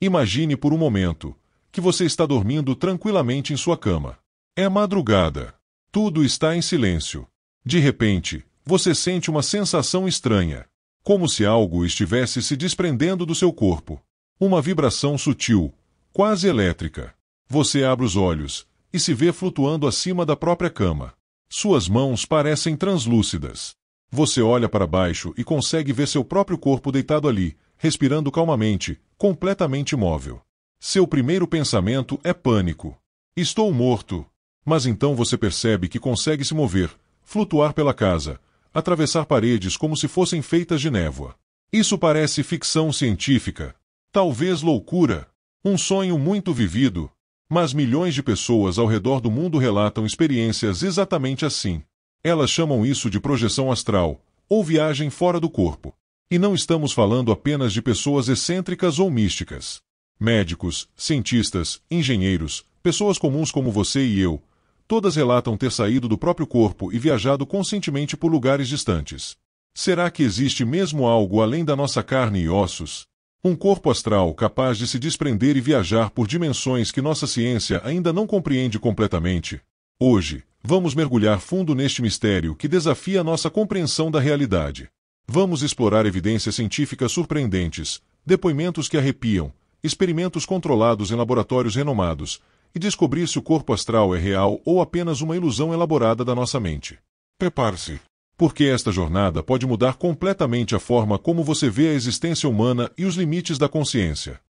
Imagine por um momento que você está dormindo tranquilamente em sua cama. É madrugada. Tudo está em silêncio. De repente, você sente uma sensação estranha, como se algo estivesse se desprendendo do seu corpo. Uma vibração sutil, quase elétrica. Você abre os olhos e se vê flutuando acima da própria cama. Suas mãos parecem translúcidas. Você olha para baixo e consegue ver seu próprio corpo deitado ali, respirando calmamente, completamente imóvel. Seu primeiro pensamento é pânico. Estou morto. Mas então você percebe que consegue se mover, flutuar pela casa, atravessar paredes como se fossem feitas de névoa. Isso parece ficção científica. Talvez loucura. Um sonho muito vivido. Mas milhões de pessoas ao redor do mundo relatam experiências exatamente assim. Elas chamam isso de projeção astral, ou viagem fora do corpo. E não estamos falando apenas de pessoas excêntricas ou místicas. Médicos, cientistas, engenheiros, pessoas comuns como você e eu, todas relatam ter saído do próprio corpo e viajado conscientemente por lugares distantes. Será que existe mesmo algo além da nossa carne e ossos? Um corpo astral capaz de se desprender e viajar por dimensões que nossa ciência ainda não compreende completamente? Hoje, vamos mergulhar fundo neste mistério que desafia nossa compreensão da realidade. Vamos explorar evidências científicas surpreendentes, depoimentos que arrepiam, experimentos controlados em laboratórios renomados, e descobrir se o corpo astral é real ou apenas uma ilusão elaborada da nossa mente. Prepare-se, porque esta jornada pode mudar completamente a forma como você vê a existência humana e os limites da consciência.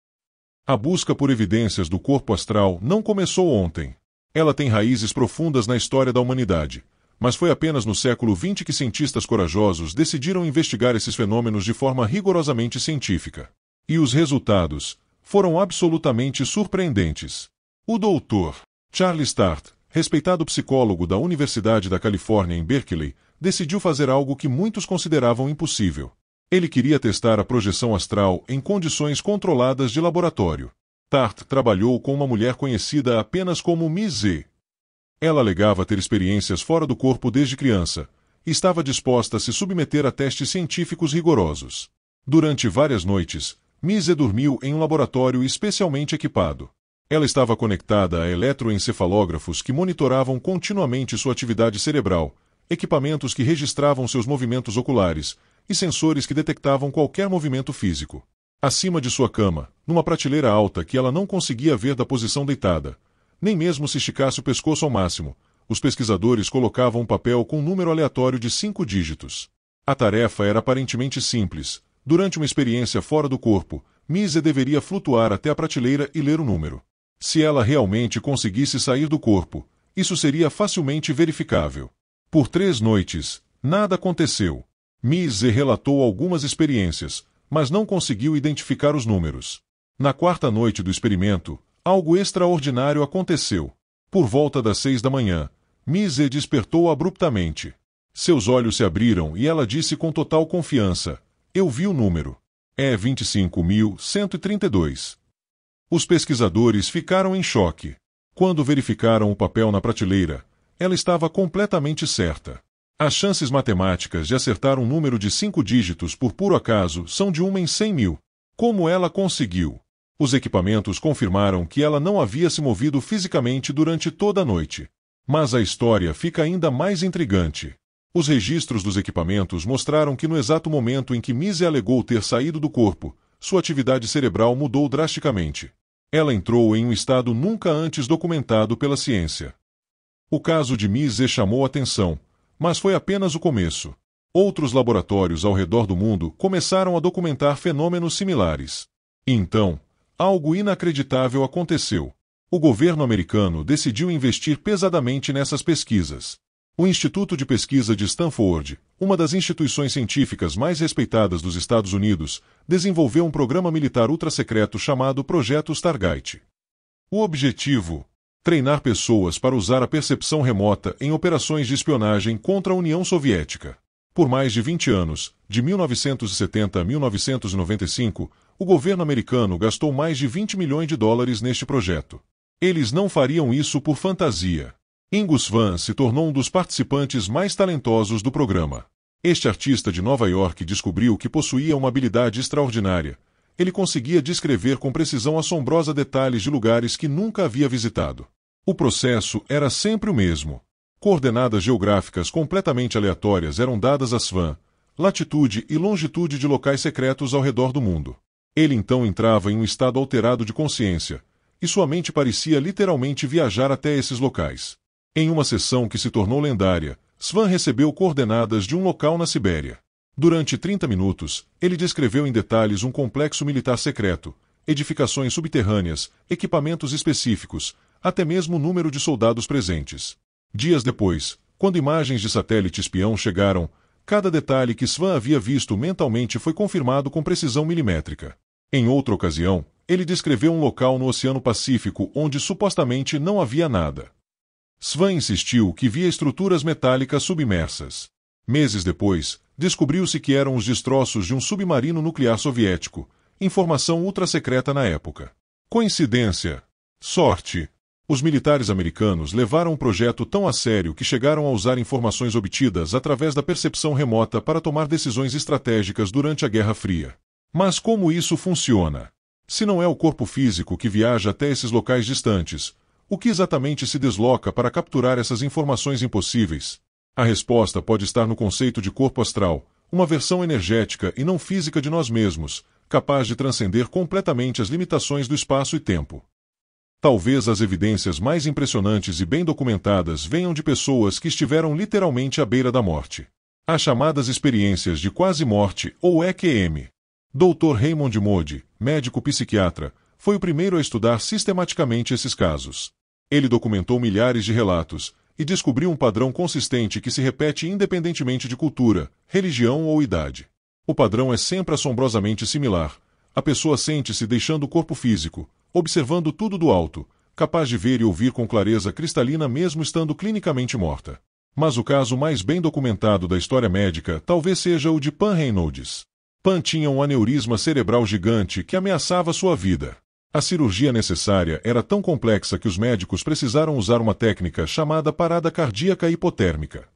A busca por evidências do corpo astral não começou ontem. Ela tem raízes profundas na história da humanidade, mas foi apenas no século XX que cientistas corajosos decidiram investigar esses fenômenos de forma rigorosamente científica. E os resultados foram absolutamente surpreendentes. O Dr. Charles Tart, respeitado psicólogo da Universidade da Califórnia em Berkeley, decidiu fazer algo que muitos consideravam impossível. Ele queria testar a projeção astral em condições controladas de laboratório. Tart trabalhou com uma mulher conhecida apenas como Miss Z. Ela alegava ter experiências fora do corpo desde criança e estava disposta a se submeter a testes científicos rigorosos. Durante várias noites, Miss Z dormiu em um laboratório especialmente equipado. Ela estava conectada a eletroencefalógrafos que monitoravam continuamente sua atividade cerebral, equipamentos que registravam seus movimentos oculares e sensores que detectavam qualquer movimento físico. Acima de sua cama, numa prateleira alta que ela não conseguia ver da posição deitada, nem mesmo se esticasse o pescoço ao máximo, os pesquisadores colocavam um papel com um número aleatório de 5 dígitos. A tarefa era aparentemente simples. Durante uma experiência fora do corpo, Miss Z deveria flutuar até a prateleira e ler o número. Se ela realmente conseguisse sair do corpo, isso seria facilmente verificável. Por 3 noites, nada aconteceu. Miss Z relatou algumas experiências, mas não conseguiu identificar os números. Na 4ª noite do experimento, algo extraordinário aconteceu. Por volta das 6 da manhã, Miss Z despertou abruptamente. Seus olhos se abriram e ela disse com total confiança: "Eu vi o número. É 25.132. Os pesquisadores ficaram em choque. Quando verificaram o papel na prateleira, ela estava completamente certa. As chances matemáticas de acertar um número de 5 dígitos por puro acaso são de 1 em 100 mil. Como ela conseguiu? Os equipamentos confirmaram que ela não havia se movido fisicamente durante toda a noite. Mas a história fica ainda mais intrigante. Os registros dos equipamentos mostraram que no exato momento em que Miss Z alegou ter saído do corpo, sua atividade cerebral mudou drasticamente. Ela entrou em um estado nunca antes documentado pela ciência. O caso de Miss Z chamou atenção, mas foi apenas o começo. Outros laboratórios ao redor do mundo começaram a documentar fenômenos similares. E então, algo inacreditável aconteceu. O governo americano decidiu investir pesadamente nessas pesquisas. O Instituto de Pesquisa de Stanford, uma das instituições científicas mais respeitadas dos Estados Unidos, desenvolveu um programa militar ultrasecreto chamado Projeto Stargate. O objetivo: treinar pessoas para usar a percepção remota em operações de espionagem contra a União Soviética. Por mais de 20 anos, de 1970 a 1995, o governo americano gastou mais de $20 milhões neste projeto. Eles não fariam isso por fantasia. Angus Van se tornou um dos participantes mais talentosos do programa. Este artista de Nova York descobriu que possuía uma habilidade extraordinária. Ele conseguia descrever com precisão assombrosa detalhes de lugares que nunca havia visitado. O processo era sempre o mesmo. Coordenadas geográficas completamente aleatórias eram dadas a Svan, latitude e longitude de locais secretos ao redor do mundo. Ele então entrava em um estado alterado de consciência, e sua mente parecia literalmente viajar até esses locais. Em uma sessão que se tornou lendária, Svan recebeu coordenadas de um local na Sibéria. Durante 30 minutos, ele descreveu em detalhes um complexo militar secreto, edificações subterrâneas, equipamentos específicos, até mesmo o número de soldados presentes. Dias depois, quando imagens de satélite espião chegaram, cada detalhe que Svan havia visto mentalmente foi confirmado com precisão milimétrica. Em outra ocasião, ele descreveu um local no Oceano Pacífico onde supostamente não havia nada. Svan insistiu que via estruturas metálicas submersas. Meses depois, descobriu-se que eram os destroços de um submarino nuclear soviético, informação ultrasecreta na época. Coincidência? Sorte? Os militares americanos levaram o projeto tão a sério que chegaram a usar informações obtidas através da percepção remota para tomar decisões estratégicas durante a Guerra Fria. Mas como isso funciona? Se não é o corpo físico que viaja até esses locais distantes, o que exatamente se desloca para capturar essas informações impossíveis? A resposta pode estar no conceito de corpo astral, uma versão energética e não física de nós mesmos, capaz de transcender completamente as limitações do espaço e tempo. Talvez as evidências mais impressionantes e bem documentadas venham de pessoas que estiveram literalmente à beira da morte. As chamadas experiências de quase-morte ou EQM. Dr. Raymond Moody, médico psiquiatra, foi o primeiro a estudar sistematicamente esses casos. Ele documentou milhares de relatos e descobriu um padrão consistente que se repete independentemente de cultura, religião ou idade. O padrão é sempre assombrosamente similar. A pessoa sente-se deixando o corpo físico, observando tudo do alto, capaz de ver e ouvir com clareza cristalina mesmo estando clinicamente morta. Mas o caso mais bem documentado da história médica talvez seja o de Pan Reynolds. Pan tinha um aneurisma cerebral gigante que ameaçava sua vida. A cirurgia necessária era tão complexa que os médicos precisaram usar uma técnica chamada parada cardíaca hipotérmica.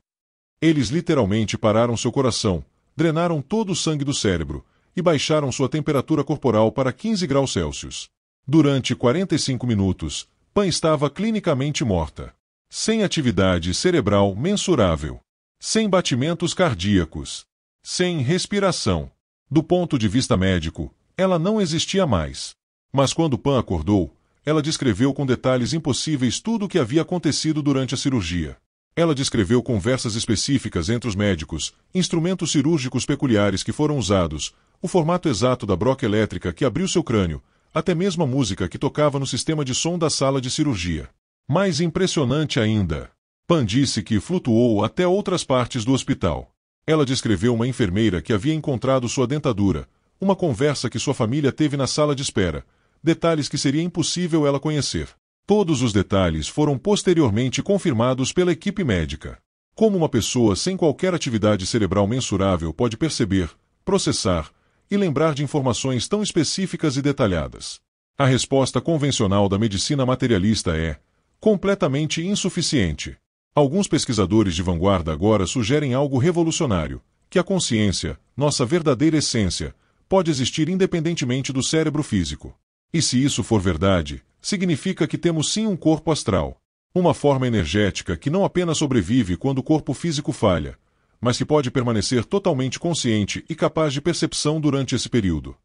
Eles literalmente pararam seu coração, drenaram todo o sangue do cérebro e baixaram sua temperatura corporal para 15 graus Celsius. Durante 45 minutos, Pan estava clinicamente morta. Sem atividade cerebral mensurável. Sem batimentos cardíacos. Sem respiração. Do ponto de vista médico, ela não existia mais. Mas quando Pan acordou, ela descreveu com detalhes impossíveis tudo o que havia acontecido durante a cirurgia. Ela descreveu conversas específicas entre os médicos, instrumentos cirúrgicos peculiares que foram usados, o formato exato da broca elétrica que abriu seu crânio, até mesmo a música que tocava no sistema de som da sala de cirurgia. Mais impressionante ainda, Pan disse que flutuou até outras partes do hospital. Ela descreveu uma enfermeira que havia encontrado sua dentadura, uma conversa que sua família teve na sala de espera, detalhes que seria impossível ela conhecer. Todos os detalhes foram posteriormente confirmados pela equipe médica. Como uma pessoa sem qualquer atividade cerebral mensurável pode perceber, processar e lembrar de informações tão específicas e detalhadas? A resposta convencional da medicina materialista é completamente insuficiente. Alguns pesquisadores de vanguarda agora sugerem algo revolucionário, que a consciência, nossa verdadeira essência, pode existir independentemente do cérebro físico. E se isso for verdade, significa que temos sim um corpo astral, uma forma energética que não apenas sobrevive quando o corpo físico falha, mas que pode permanecer totalmente consciente e capaz de percepção durante esse período.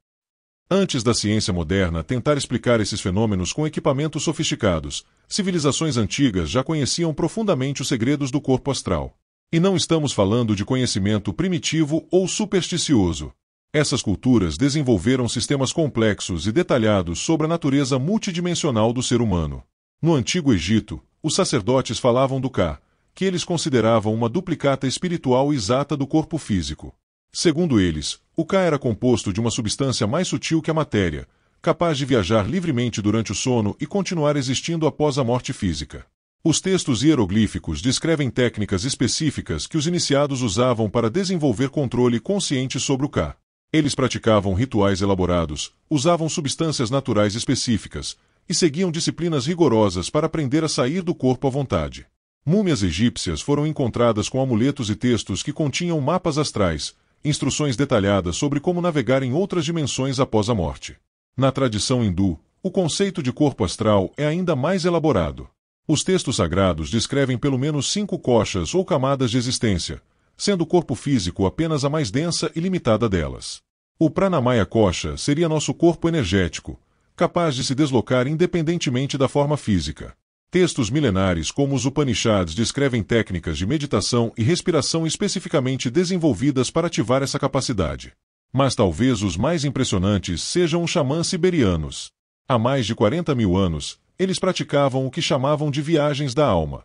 Antes da ciência moderna tentar explicar esses fenômenos com equipamentos sofisticados, civilizações antigas já conheciam profundamente os segredos do corpo astral. E não estamos falando de conhecimento primitivo ou supersticioso. Essas culturas desenvolveram sistemas complexos e detalhados sobre a natureza multidimensional do ser humano. No Antigo Egito, os sacerdotes falavam do Ka, que eles consideravam uma duplicata espiritual exata do corpo físico. Segundo eles, o Ka era composto de uma substância mais sutil que a matéria, capaz de viajar livremente durante o sono e continuar existindo após a morte física. Os textos hieroglíficos descrevem técnicas específicas que os iniciados usavam para desenvolver controle consciente sobre o Ka. Eles praticavam rituais elaborados, usavam substâncias naturais específicas e seguiam disciplinas rigorosas para aprender a sair do corpo à vontade. Múmias egípcias foram encontradas com amuletos e textos que continham mapas astrais, instruções detalhadas sobre como navegar em outras dimensões após a morte. Na tradição hindu, o conceito de corpo astral é ainda mais elaborado. Os textos sagrados descrevem pelo menos 5 koshas ou camadas de existência, sendo o corpo físico apenas a mais densa e limitada delas. O Pranamaya Kosha seria nosso corpo energético, capaz de se deslocar independentemente da forma física. Textos milenares como os Upanishads descrevem técnicas de meditação e respiração especificamente desenvolvidas para ativar essa capacidade. Mas talvez os mais impressionantes sejam os xamãs siberianos. Há mais de 40 mil anos, eles praticavam o que chamavam de viagens da alma.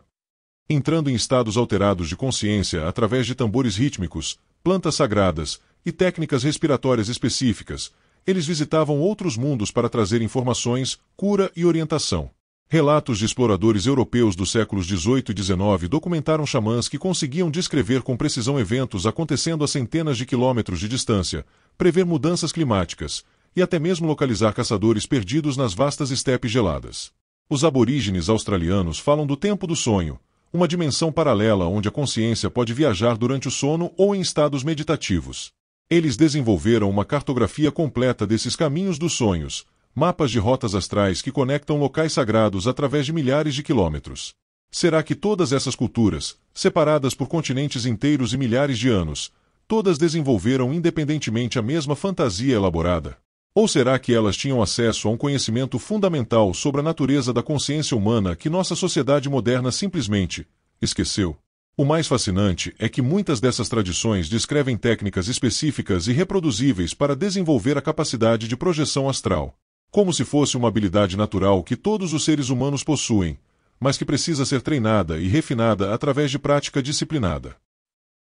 Entrando em estados alterados de consciência através de tambores rítmicos, plantas sagradas e técnicas respiratórias específicas, eles visitavam outros mundos para trazer informações, cura e orientação. Relatos de exploradores europeus dos séculos XVIII e XIX documentaram xamãs que conseguiam descrever com precisão eventos acontecendo a centenas de quilômetros de distância, prever mudanças climáticas e até mesmo localizar caçadores perdidos nas vastas estepes geladas. Os aborígenes australianos falam do tempo do sonho, uma dimensão paralela onde a consciência pode viajar durante o sono ou em estados meditativos. Eles desenvolveram uma cartografia completa desses caminhos dos sonhos, mapas de rotas astrais que conectam locais sagrados através de milhares de quilômetros. Será que todas essas culturas, separadas por continentes inteiros e milhares de anos, todas desenvolveram independentemente a mesma fantasia elaborada? Ou será que elas tinham acesso a um conhecimento fundamental sobre a natureza da consciência humana que nossa sociedade moderna simplesmente esqueceu? O mais fascinante é que muitas dessas tradições descrevem técnicas específicas e reproduzíveis para desenvolver a capacidade de projeção astral, como se fosse uma habilidade natural que todos os seres humanos possuem, mas que precisa ser treinada e refinada através de prática disciplinada.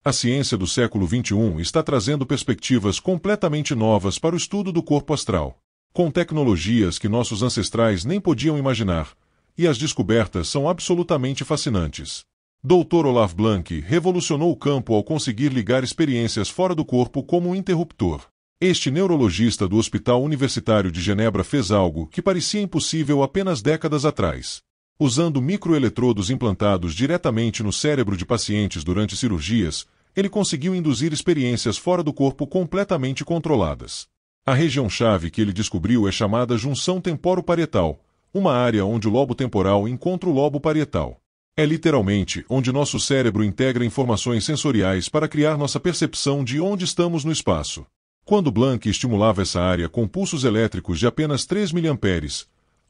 A ciência do século XXI está trazendo perspectivas completamente novas para o estudo do corpo astral, com tecnologias que nossos ancestrais nem podiam imaginar, e as descobertas são absolutamente fascinantes. Dr. Olaf Blank revolucionou o campo ao conseguir ligar experiências fora do corpo como um interruptor. Este neurologista do Hospital Universitário de Genebra fez algo que parecia impossível apenas décadas atrás. Usando microeletrodos implantados diretamente no cérebro de pacientes durante cirurgias, ele conseguiu induzir experiências fora do corpo completamente controladas. A região-chave que ele descobriu é chamada junção temporo-parietal, uma área onde o lobo temporal encontra o lobo parietal. É literalmente onde nosso cérebro integra informações sensoriais para criar nossa percepção de onde estamos no espaço. Quando Blank estimulava essa área com pulsos elétricos de apenas 3 mA,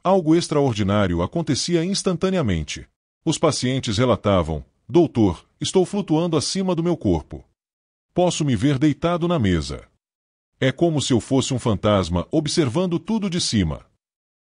algo extraordinário acontecia instantaneamente. Os pacientes relatavam: "Doutor, estou flutuando acima do meu corpo. Posso me ver deitado na mesa. É como se eu fosse um fantasma observando tudo de cima."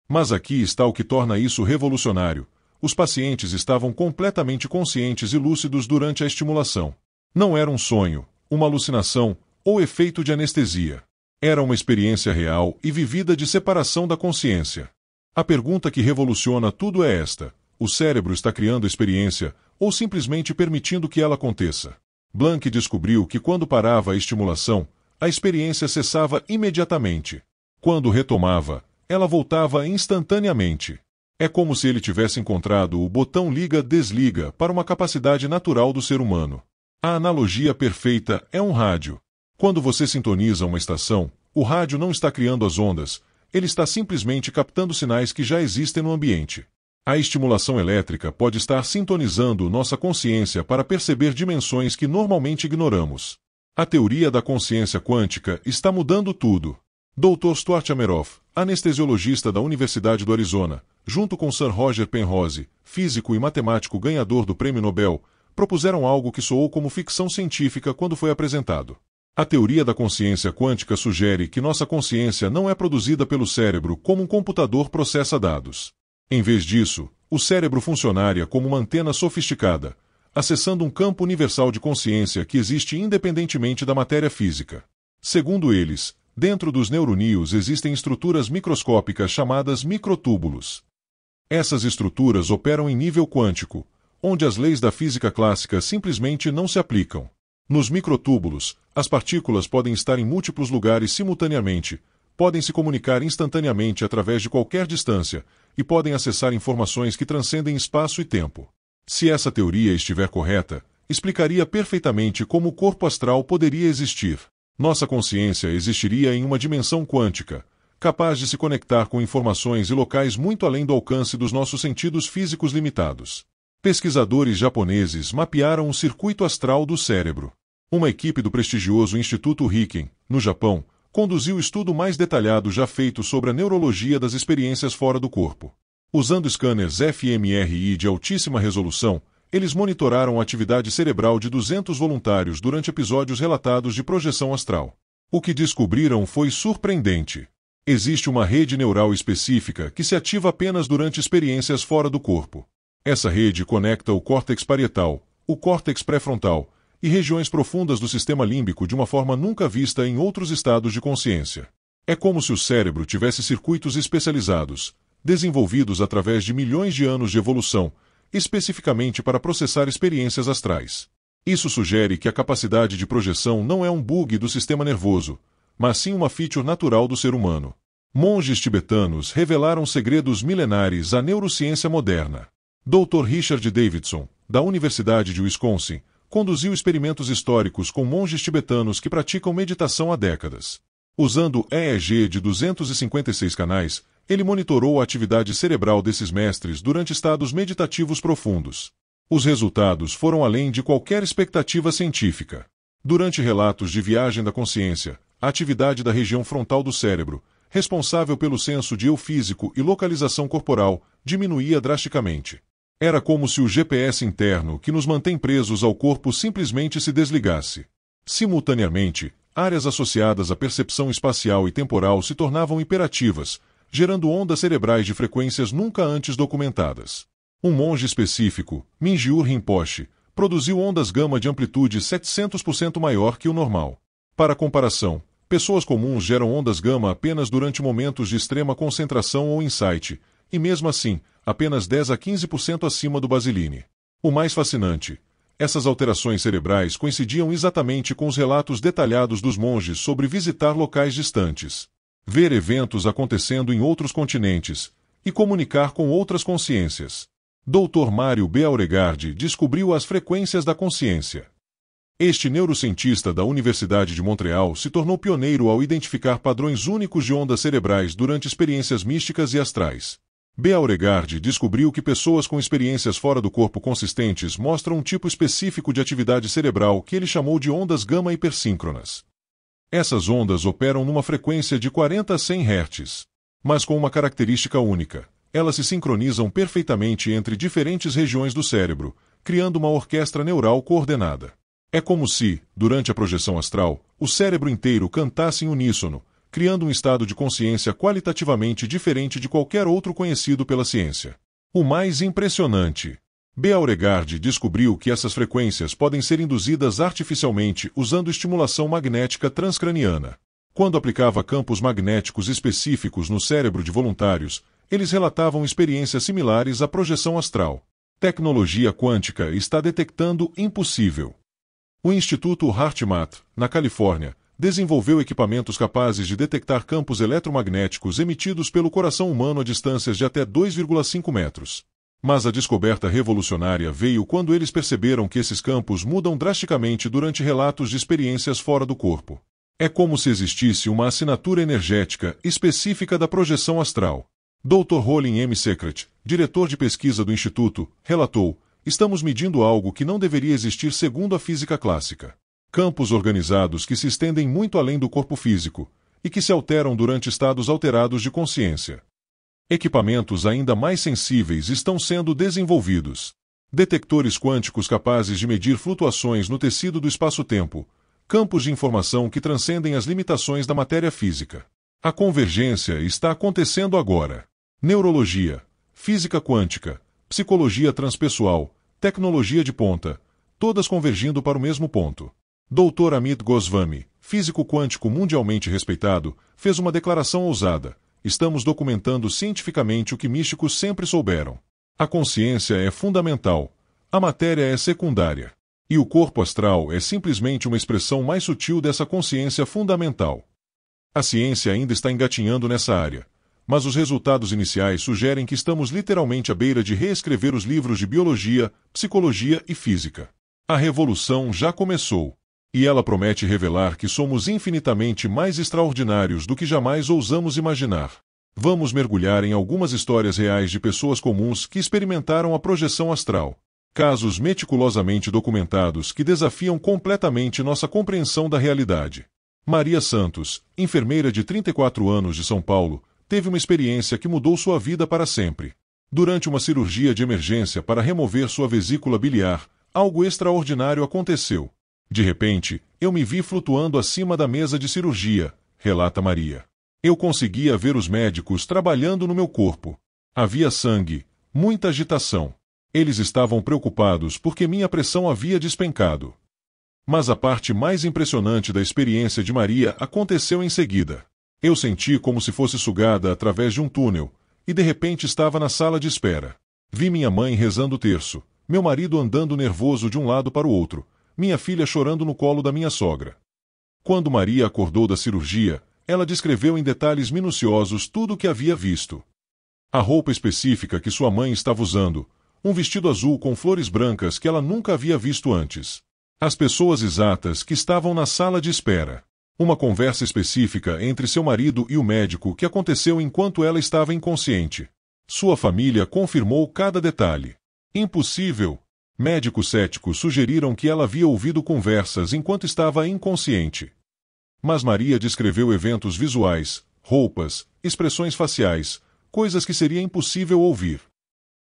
Mas aqui está o que torna isso revolucionário. Os pacientes estavam completamente conscientes e lúcidos durante a estimulação. Não era um sonho, uma alucinação ou efeito de anestesia. Era uma experiência real e vivida de separação da consciência. A pergunta que revoluciona tudo é esta: o cérebro está criando experiência ou simplesmente permitindo que ela aconteça? Blank descobriu que quando parava a estimulação, a experiência cessava imediatamente. Quando retomava, ela voltava instantaneamente. É como se ele tivesse encontrado o botão liga-desliga para uma capacidade natural do ser humano. A analogia perfeita é um rádio. Quando você sintoniza uma estação, o rádio não está criando as ondas, ele está simplesmente captando sinais que já existem no ambiente. A estimulação elétrica pode estar sintonizando nossa consciência para perceber dimensões que normalmente ignoramos. A teoria da consciência quântica está mudando tudo. Dr. Stuart Ameroff, anestesiologista da Universidade do Arizona, junto com Sir Roger Penrose, físico e matemático ganhador do Prêmio Nobel, propuseram algo que soou como ficção científica quando foi apresentado. A teoria da consciência quântica sugere que nossa consciência não é produzida pelo cérebro como um computador processa dados. Em vez disso, o cérebro funcionaria como uma antena sofisticada, acessando um campo universal de consciência que existe independentemente da matéria física. Segundo eles, dentro dos neuroníons existem estruturas microscópicas chamadas microtúbulos. Essas estruturas operam em nível quântico, onde as leis da física clássica simplesmente não se aplicam. Nos microtúbulos, as partículas podem estar em múltiplos lugares simultaneamente, podem se comunicar instantaneamente através de qualquer distância e podem acessar informações que transcendem espaço e tempo. Se essa teoria estiver correta, explicaria perfeitamente como o corpo astral poderia existir. Nossa consciência existiria em uma dimensão quântica, capaz de se conectar com informações e locais muito além do alcance dos nossos sentidos físicos limitados. Pesquisadores japoneses mapearam o circuito astral do cérebro. Uma equipe do prestigioso Instituto Riken, no Japão, conduziu o estudo mais detalhado já feito sobre a neurologia das experiências fora do corpo. Usando scanners fMRI de altíssima resolução, eles monitoraram a atividade cerebral de 200 voluntários durante episódios relatados de projeção astral. O que descobriram foi surpreendente. Existe uma rede neural específica que se ativa apenas durante experiências fora do corpo. Essa rede conecta o córtex parietal, o córtex pré-frontal e regiões profundas do sistema límbico de uma forma nunca vista em outros estados de consciência. É como se o cérebro tivesse circuitos especializados, desenvolvidos através de milhões de anos de evolução, especificamente para processar experiências astrais. Isso sugere que a capacidade de projeção não é um bug do sistema nervoso, mas sim uma feature natural do ser humano. Monges tibetanos revelaram segredos milenares à neurociência moderna. Dr. Richard Davidson, da Universidade de Wisconsin, conduziu experimentos históricos com monges tibetanos que praticam meditação há décadas. Usando EEG de 256 canais, ele monitorou a atividade cerebral desses mestres durante estados meditativos profundos. Os resultados foram além de qualquer expectativa científica. Durante relatos de viagem da consciência, a atividade da região frontal do cérebro, responsável pelo senso de eu físico e localização corporal, diminuía drasticamente. Era como se o GPS interno que nos mantém presos ao corpo simplesmente se desligasse. Simultaneamente, áreas associadas à percepção espacial e temporal se tornavam hiperativas, gerando ondas cerebrais de frequências nunca antes documentadas. Um monge específico, Mingyur Rinpoche, produziu ondas gama de amplitude 700% maior que o normal. Para comparação, pessoas comuns geram ondas gama apenas durante momentos de extrema concentração ou insight, e mesmo assim, apenas 10 a 15% acima do basiline. O mais fascinante, essas alterações cerebrais coincidiam exatamente com os relatos detalhados dos monges sobre visitar locais distantes, ver eventos acontecendo em outros continentes e comunicar com outras consciências. Dr. Mário Beauregard descobriu as frequências da consciência. Este neurocientista da Universidade de Montreal se tornou pioneiro ao identificar padrões únicos de ondas cerebrais durante experiências místicas e astrais. Beauregard descobriu que pessoas com experiências fora do corpo consistentes mostram um tipo específico de atividade cerebral que ele chamou de ondas gama hipersíncronas. Essas ondas operam numa frequência de 40 a 100 Hz, mas com uma característica única. Elas se sincronizam perfeitamente entre diferentes regiões do cérebro, criando uma orquestra neural coordenada. É como se, durante a projeção astral, o cérebro inteiro cantasse em uníssono, criando um estado de consciência qualitativamente diferente de qualquer outro conhecido pela ciência. O mais impressionante, Beauregard descobriu que essas frequências podem ser induzidas artificialmente usando estimulação magnética transcraniana. Quando aplicava campos magnéticos específicos no cérebro de voluntários, eles relatavam experiências similares à projeção astral. Tecnologia quântica está detectando impossível. O Instituto HeartMath, na Califórnia, desenvolveu equipamentos capazes de detectar campos eletromagnéticos emitidos pelo coração humano a distâncias de até 2,5 metros. Mas a descoberta revolucionária veio quando eles perceberam que esses campos mudam drasticamente durante relatos de experiências fora do corpo. É como se existisse uma assinatura energética específica da projeção astral. Dr. Rollin M. Secret, diretor de pesquisa do Instituto, relatou: "Estamos medindo algo que não deveria existir segundo a física clássica. Campos organizados que se estendem muito além do corpo físico e que se alteram durante estados alterados de consciência. Equipamentos ainda mais sensíveis estão sendo desenvolvidos. Detectores quânticos capazes de medir flutuações no tecido do espaço-tempo, campos de informação que transcendem as limitações da matéria física. A convergência está acontecendo agora. Neurologia, física quântica, psicologia transpessoal, tecnologia de ponta, todas convergindo para o mesmo ponto." Dr. Amit Goswami, físico quântico mundialmente respeitado, fez uma declaração ousada: "Estamos documentando cientificamente o que místicos sempre souberam. A consciência é fundamental, a matéria é secundária. E o corpo astral é simplesmente uma expressão mais sutil dessa consciência fundamental." A ciência ainda está engatinhando nessa área, mas os resultados iniciais sugerem que estamos literalmente à beira de reescrever os livros de biologia, psicologia e física. A revolução já começou. E ela promete revelar que somos infinitamente mais extraordinários do que jamais ousamos imaginar. Vamos mergulhar em algumas histórias reais de pessoas comuns que experimentaram a projeção astral. Casos meticulosamente documentados que desafiam completamente nossa compreensão da realidade. Maria Santos, enfermeira de 34 anos de São Paulo, teve uma experiência que mudou sua vida para sempre. Durante uma cirurgia de emergência para remover sua vesícula biliar, algo extraordinário aconteceu. De repente, eu me vi flutuando acima da mesa de cirurgia, relata Maria. Eu conseguia ver os médicos trabalhando no meu corpo. Havia sangue, muita agitação. Eles estavam preocupados porque minha pressão havia despencado. Mas a parte mais impressionante da experiência de Maria aconteceu em seguida. Eu senti como se fosse sugada através de um túnel, e de repente estava na sala de espera. Vi minha mãe rezando o terço, meu marido andando nervoso de um lado para o outro, minha filha chorando no colo da minha sogra. Quando Maria acordou da cirurgia, ela descreveu em detalhes minuciosos tudo o que havia visto. A roupa específica que sua mãe estava usando, um vestido azul com flores brancas que ela nunca havia visto antes. As pessoas exatas que estavam na sala de espera. Uma conversa específica entre seu marido e o médico que aconteceu enquanto ela estava inconsciente. Sua família confirmou cada detalhe. Impossível! Médicos céticos sugeriram que ela havia ouvido conversas enquanto estava inconsciente. Mas Maria descreveu eventos visuais, roupas, expressões faciais, coisas que seria impossível ouvir.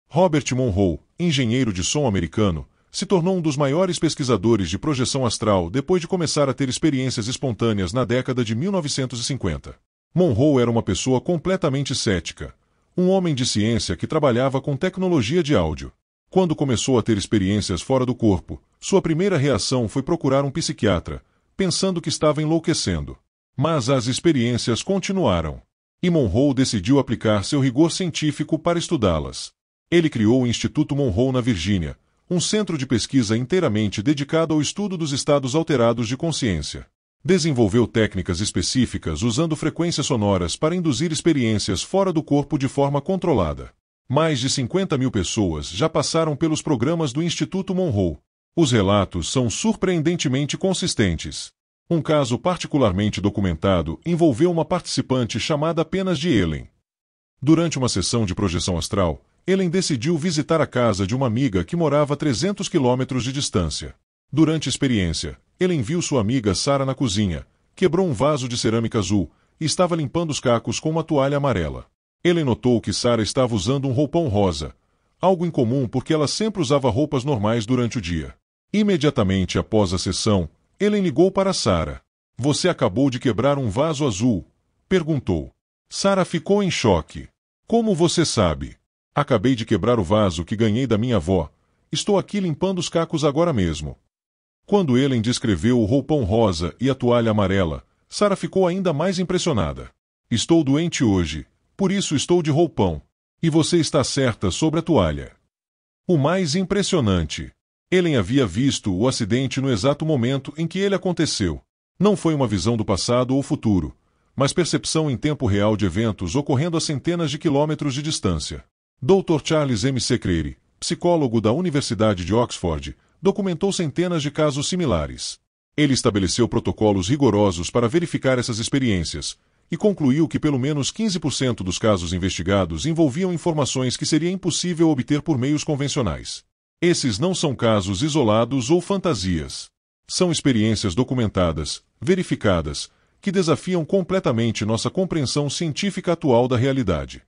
Robert Monroe, engenheiro de som americano, se tornou um dos maiores pesquisadores de projeção astral depois de começar a ter experiências espontâneas na década de 1950. Monroe era uma pessoa completamente cética, um homem de ciência que trabalhava com tecnologia de áudio. Quando começou a ter experiências fora do corpo, sua primeira reação foi procurar um psiquiatra, pensando que estava enlouquecendo. Mas as experiências continuaram. E Monroe decidiu aplicar seu rigor científico para estudá-las. Ele criou o Instituto Monroe na Virgínia, um centro de pesquisa inteiramente dedicado ao estudo dos estados alterados de consciência. Desenvolveu técnicas específicas usando frequências sonoras para induzir experiências fora do corpo de forma controlada. Mais de 50 mil pessoas já passaram pelos programas do Instituto Monroe. Os relatos são surpreendentemente consistentes. Um caso particularmente documentado envolveu uma participante chamada apenas de Ellen. Durante uma sessão de projeção astral, Ellen decidiu visitar a casa de uma amiga que morava a 300 quilômetros de distância. Durante a experiência, Ellen viu sua amiga Sarah na cozinha, quebrou um vaso de cerâmica azul e estava limpando os cacos com uma toalha amarela. Ellen notou que Sarah estava usando um roupão rosa, algo incomum porque ela sempre usava roupas normais durante o dia. Imediatamente após a sessão, Ellen ligou para Sarah. "Você acabou de quebrar um vaso azul?" perguntou. Sarah ficou em choque. "Como você sabe?" "Acabei de quebrar o vaso que ganhei da minha avó. Estou aqui limpando os cacos agora mesmo." Quando Ellen descreveu o roupão rosa e a toalha amarela, Sarah ficou ainda mais impressionada. "Estou doente hoje. Por isso estou de roupão. E você está certa sobre a toalha." O mais impressionante. Ellen havia visto o acidente no exato momento em que ele aconteceu. Não foi uma visão do passado ou futuro, mas percepção em tempo real de eventos ocorrendo a centenas de quilômetros de distância. Dr. Charles M. C. Crary, psicólogo da Universidade de Oxford, documentou centenas de casos similares. Ele estabeleceu protocolos rigorosos para verificar essas experiências, e concluiu que pelo menos 15% dos casos investigados envolviam informações que seria impossível obter por meios convencionais. Esses não são casos isolados ou fantasias. São experiências documentadas, verificadas, que desafiam completamente nossa compreensão científica atual da realidade.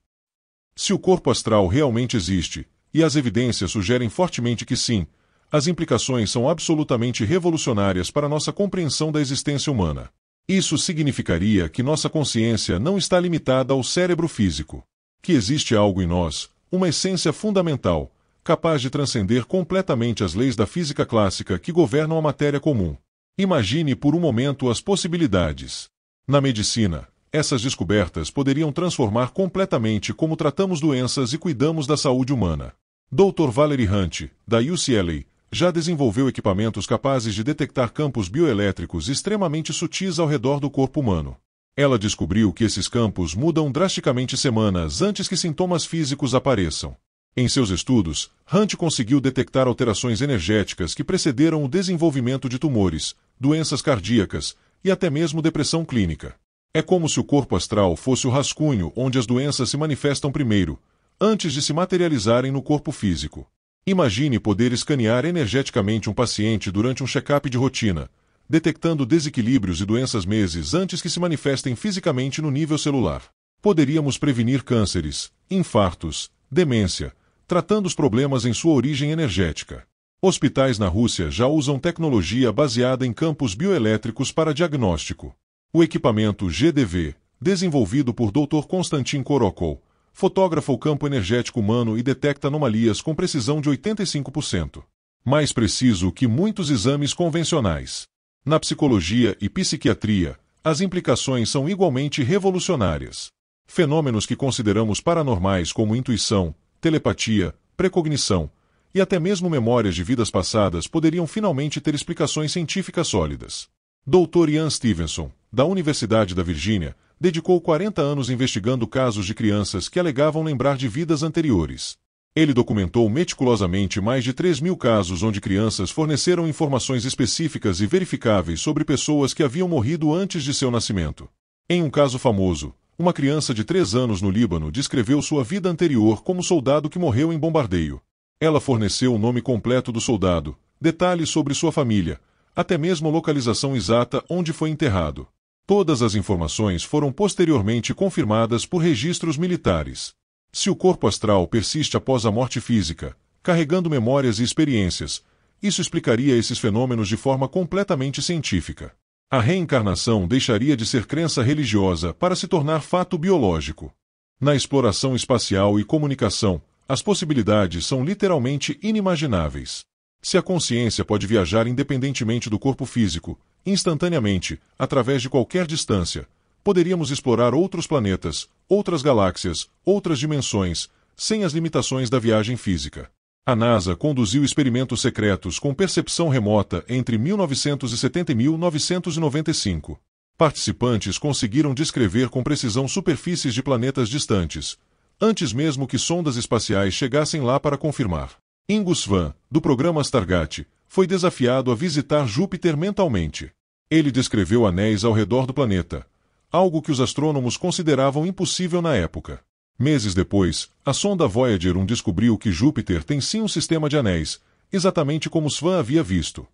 Se o corpo astral realmente existe, e as evidências sugerem fortemente que sim, as implicações são absolutamente revolucionárias para nossa compreensão da existência humana. Isso significaria que nossa consciência não está limitada ao cérebro físico. Que existe algo em nós, uma essência fundamental, capaz de transcender completamente as leis da física clássica que governam a matéria comum. Imagine por um momento as possibilidades. Na medicina, essas descobertas poderiam transformar completamente como tratamos doenças e cuidamos da saúde humana. Dr. Valerie Hunt, da UCLA, já desenvolveu equipamentos capazes de detectar campos bioelétricos extremamente sutis ao redor do corpo humano. Ela descobriu que esses campos mudam drasticamente semanas antes que sintomas físicos apareçam. Em seus estudos, Hunt conseguiu detectar alterações energéticas que precederam o desenvolvimento de tumores, doenças cardíacas e até mesmo depressão clínica. É como se o corpo astral fosse o rascunho onde as doenças se manifestam primeiro, antes de se materializarem no corpo físico. Imagine poder escanear energeticamente um paciente durante um check-up de rotina, detectando desequilíbrios e doenças meses antes que se manifestem fisicamente no nível celular. Poderíamos prevenir cânceres, infartos, demência, tratando os problemas em sua origem energética. Hospitais na Rússia já usam tecnologia baseada em campos bioelétricos para diagnóstico. O equipamento GDV, desenvolvido por Dr. Konstantin Korokov, fotografa o campo energético humano e detecta anomalias com precisão de 85%. Mais preciso que muitos exames convencionais. Na psicologia e psiquiatria, as implicações são igualmente revolucionárias. Fenômenos que consideramos paranormais como intuição, telepatia, precognição e até mesmo memórias de vidas passadas poderiam finalmente ter explicações científicas sólidas. Dr. Ian Stevenson, da Universidade da Virgínia, dedicou 40 anos investigando casos de crianças que alegavam lembrar de vidas anteriores. Ele documentou meticulosamente mais de 3.000 casos onde crianças forneceram informações específicas e verificáveis sobre pessoas que haviam morrido antes de seu nascimento. Em um caso famoso, uma criança de 3 anos no Líbano descreveu sua vida anterior como soldado que morreu em bombardeio. Ela forneceu o nome completo do soldado, detalhes sobre sua família, até mesmo a localização exata onde foi enterrado. Todas as informações foram posteriormente confirmadas por registros militares. Se o corpo astral persiste após a morte física, carregando memórias e experiências, isso explicaria esses fenômenos de forma completamente científica. A reencarnação deixaria de ser crença religiosa para se tornar fato biológico. Na exploração espacial e comunicação, as possibilidades são literalmente inimagináveis. Se a consciência pode viajar independentemente do corpo físico, instantaneamente, através de qualquer distância, poderíamos explorar outros planetas, outras galáxias, outras dimensões, sem as limitações da viagem física. A NASA conduziu experimentos secretos com percepção remota entre 1970 e 1995. Participantes conseguiram descrever com precisão superfícies de planetas distantes, antes mesmo que sondas espaciais chegassem lá para confirmar. Ingus Van, do programa Stargate, foi desafiado a visitar Júpiter mentalmente. Ele descreveu anéis ao redor do planeta, algo que os astrônomos consideravam impossível na época. Meses depois, a sonda Voyager 1 descobriu que Júpiter tem sim um sistema de anéis, exatamente como Svan havia visto.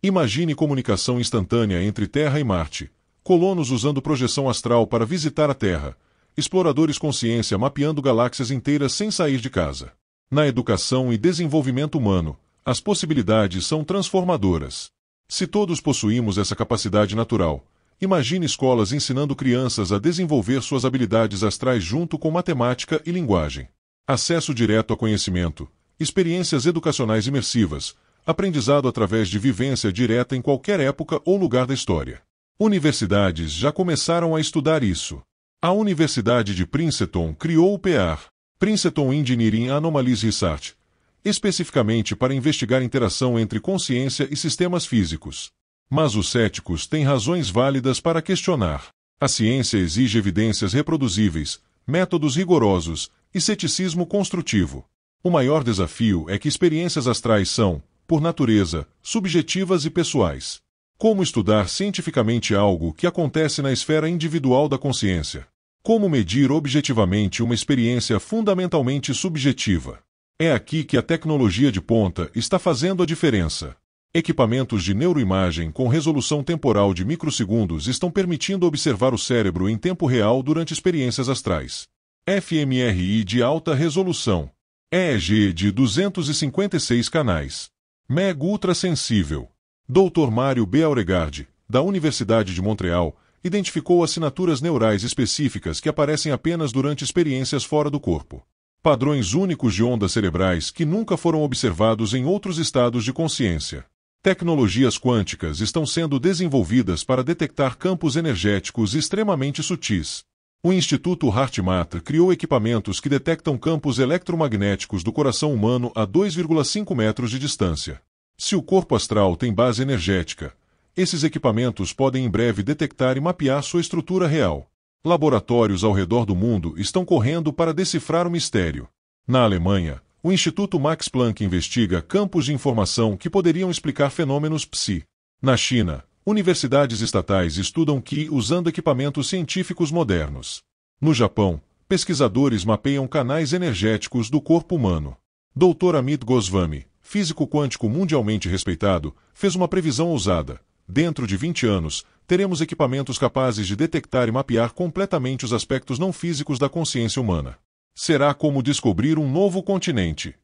Imagine comunicação instantânea entre Terra e Marte, colonos usando projeção astral para visitar a Terra, exploradores com ciência mapeando galáxias inteiras sem sair de casa. Na educação e desenvolvimento humano, as possibilidades são transformadoras. Se todos possuímos essa capacidade natural, imagine escolas ensinando crianças a desenvolver suas habilidades astrais junto com matemática e linguagem. Acesso direto a conhecimento, experiências educacionais imersivas, aprendizado através de vivência direta em qualquer época ou lugar da história. Universidades já começaram a estudar isso. A Universidade de Princeton criou o PEAR, Princeton Engineering Anomalies Research, especificamente para investigar a interação entre consciência e sistemas físicos. Mas os céticos têm razões válidas para questionar. A ciência exige evidências reproduzíveis, métodos rigorosos e ceticismo construtivo. O maior desafio é que experiências astrais são, por natureza, subjetivas e pessoais. Como estudar cientificamente algo que acontece na esfera individual da consciência? Como medir objetivamente uma experiência fundamentalmente subjetiva? É aqui que a tecnologia de ponta está fazendo a diferença. Equipamentos de neuroimagem com resolução temporal de microsegundos estão permitindo observar o cérebro em tempo real durante experiências astrais. fMRI de alta resolução. EEG de 256 canais. MEG ultrassensível. Dr. Mário B. Auregard, da Universidade de Montreal, identificou assinaturas neurais específicas que aparecem apenas durante experiências fora do corpo. Padrões únicos de ondas cerebrais que nunca foram observados em outros estados de consciência. Tecnologias quânticas estão sendo desenvolvidas para detectar campos energéticos extremamente sutis. O Instituto HeartMath criou equipamentos que detectam campos eletromagnéticos do coração humano a 2,5 metros de distância. Se o corpo astral tem base energética, esses equipamentos podem em breve detectar e mapear sua estrutura real. Laboratórios ao redor do mundo estão correndo para decifrar o mistério. Na Alemanha, O Instituto Max Planck investiga campos de informação que poderiam explicar fenômenos psi. Na China, universidades estatais estudam Qi usando equipamentos científicos modernos. No Japão, pesquisadores mapeiam canais energéticos do corpo humano. Dr. Amit Goswami, físico quântico mundialmente respeitado, fez uma previsão ousada. Dentro de 20 anos, teremos equipamentos capazes de detectar e mapear completamente os aspectos não físicos da consciência humana. Será como descobrir um novo continente.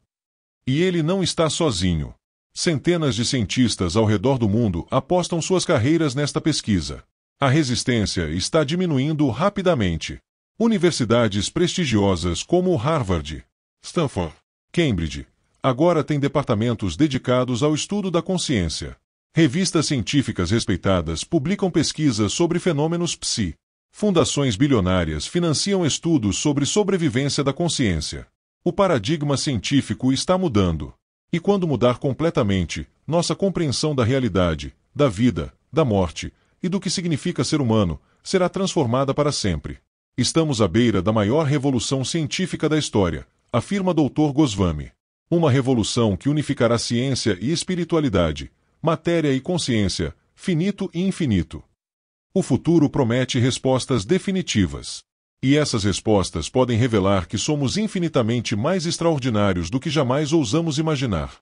E ele não está sozinho. Centenas de cientistas ao redor do mundo apostam suas carreiras nesta pesquisa. A resistência está diminuindo rapidamente. Universidades prestigiosas como Harvard, Stanford, Cambridge, agora têm departamentos dedicados ao estudo da consciência. Revistas científicas respeitadas publicam pesquisas sobre fenômenos psi. Fundações bilionárias financiam estudos sobre sobrevivência da consciência. O paradigma científico está mudando. E quando mudar completamente, nossa compreensão da realidade, da vida, da morte e do que significa ser humano, será transformada para sempre. Estamos à beira da maior revolução científica da história, afirma Dr. Goswami. Uma revolução que unificará ciência e espiritualidade, matéria e consciência, finito e infinito. O futuro promete respostas definitivas. E essas respostas podem revelar que somos infinitamente mais extraordinários do que jamais ousamos imaginar.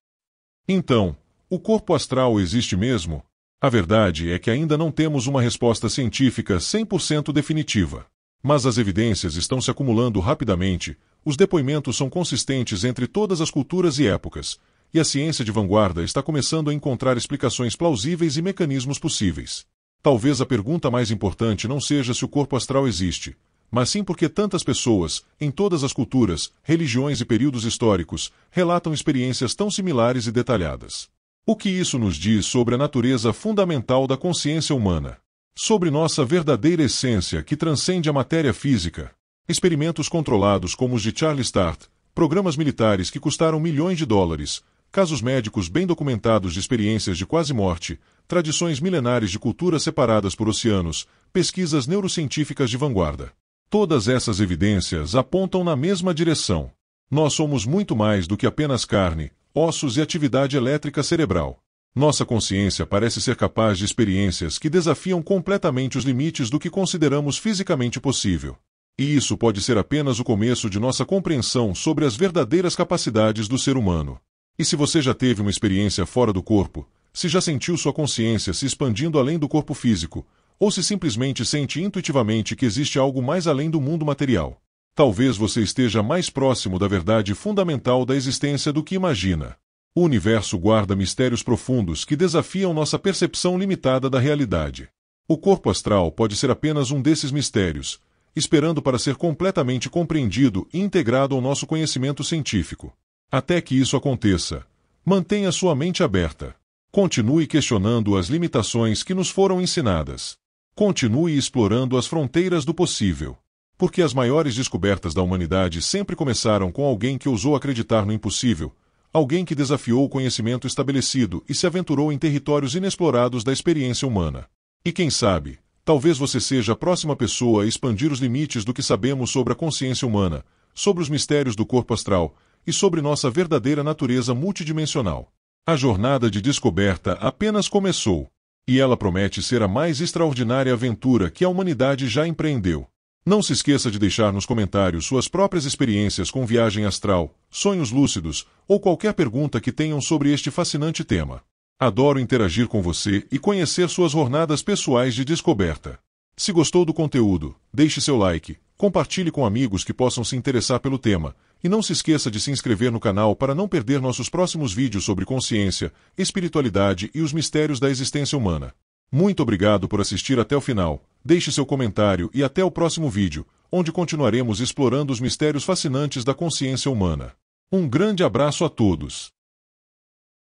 Então, o corpo astral existe mesmo? A verdade é que ainda não temos uma resposta científica 100% definitiva. Mas as evidências estão se acumulando rapidamente, os depoimentos são consistentes entre todas as culturas e épocas, e a ciência de vanguarda está começando a encontrar explicações plausíveis e mecanismos possíveis. Talvez a pergunta mais importante não seja se o corpo astral existe, mas sim porque tantas pessoas, em todas as culturas, religiões e períodos históricos, relatam experiências tão similares e detalhadas. O que isso nos diz sobre a natureza fundamental da consciência humana? Sobre nossa verdadeira essência que transcende a matéria física? Experimentos controlados como os de Charles Start, programas militares que custaram milhões de dólares, casos médicos bem documentados de experiências de quase morte, tradições milenares de culturas separadas por oceanos, pesquisas neurocientíficas de vanguarda. Todas essas evidências apontam na mesma direção. Nós somos muito mais do que apenas carne, ossos e atividade elétrica cerebral. Nossa consciência parece ser capaz de experiências que desafiam completamente os limites do que consideramos fisicamente possível. E isso pode ser apenas o começo de nossa compreensão sobre as verdadeiras capacidades do ser humano. E se você já teve uma experiência fora do corpo, se já sentiu sua consciência se expandindo além do corpo físico, ou se simplesmente sente intuitivamente que existe algo mais além do mundo material, talvez você esteja mais próximo da verdade fundamental da existência do que imagina. O universo guarda mistérios profundos que desafiam nossa percepção limitada da realidade. O corpo astral pode ser apenas um desses mistérios, esperando para ser completamente compreendido e integrado ao nosso conhecimento científico. Até que isso aconteça, mantenha sua mente aberta. Continue questionando as limitações que nos foram ensinadas. Continue explorando as fronteiras do possível. Porque as maiores descobertas da humanidade sempre começaram com alguém que ousou acreditar no impossível, alguém que desafiou o conhecimento estabelecido e se aventurou em territórios inexplorados da experiência humana. E quem sabe, talvez você seja a próxima pessoa a expandir os limites do que sabemos sobre a consciência humana, sobre os mistérios do corpo astral e sobre nossa verdadeira natureza multidimensional. A jornada de descoberta apenas começou, e ela promete ser a mais extraordinária aventura que a humanidade já empreendeu. Não se esqueça de deixar nos comentários suas próprias experiências com viagem astral, sonhos lúcidos ou qualquer pergunta que tenham sobre este fascinante tema. Adoro interagir com você e conhecer suas jornadas pessoais de descoberta. Se gostou do conteúdo, deixe seu like, compartilhe com amigos que possam se interessar pelo tema, e não se esqueça de se inscrever no canal para não perder nossos próximos vídeos sobre consciência, espiritualidade e os mistérios da existência humana. Muito obrigado por assistir até o final, deixe seu comentário e até o próximo vídeo, onde continuaremos explorando os mistérios fascinantes da consciência humana. Um grande abraço a todos!